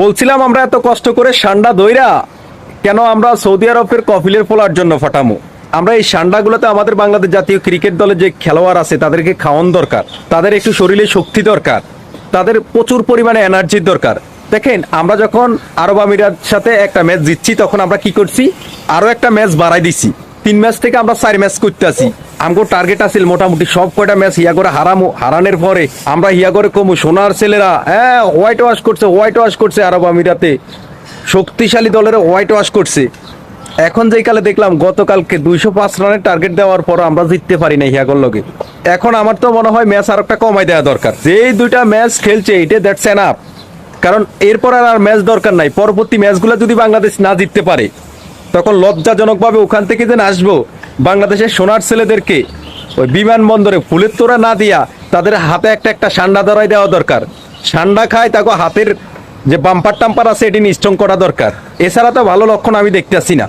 বলছিলাম আমরা এত কষ্ট করে সান্ডা দইরা কেন আমরা সৌদি আরবের কফিলের ফলার জন্য ফাটামো। আমরা এই সান্ডাগুলোতে আমাদের বাংলাদেশ জাতীয় ক্রিকেট দলে যে খেলোয়াড় আছে তাদেরকে খাওয়ান দরকার, তাদের একটু শরীরে শক্তি দরকার, তাদের প্রচুর পরিমাণে এনার্জির দরকার। দেখেন আমরা যখন আরব আমিরাত সাথে একটা ম্যাচ জিতছি তখন আমরা কি করছি, আরো একটা ম্যাচ বাড়াই দিছি, 3 ম্যাচ থেকে আমরা 4 ম্যাচ করতে আসি। আমগো টার্গেট আছিল মোটামুটি সব কয়টা ম্যাচ হিয়া করে হারামো, হারানোর পরে আমরা হিয়া করে কমু। সোনার ছেলেরা হ্যাঁ হোয়াইট ওয়াশ করছে আরব আমিরাতে, শক্তিশালী দলের হোয়াইট ওয়াশ করছে। এখন যেই কালে দেখলাম গতকালকে 205 রানের টার্গেট দেওয়ার পর আমরা জিততে পারি না হিয়াগর লগে। এখন আমার তো মনে হয় ম্যাচ আর একটা কমাই দেওয়া দরকার, যেই 2টা ম্যাচ খেলছে এটা দ্যাটস এনাফ। কারণ এরপর আর ম্যাচ দরকার নাই। পরবর্তী ম্যাচগুলো যদি বাংলাদেশ না জিততে পারে তখন লজ্জাজনকভাবে ওখান থেকে যেন আসবো বাংলাদেশের সোনার ছেলেদেরকে ওই বিমানবন্দরে ফুলের তোড়া না দিয়া তাদের হাতে একটা একটা সান্ডা ধরাই দেওয়া দরকার। সান্ডা খায় তাকে হাতের যে বাম্পার টাম্পার আছে এটি স্ট্রং করা দরকার। এছাড়া তো ভালো লক্ষণ আমি দেখতে আসি না।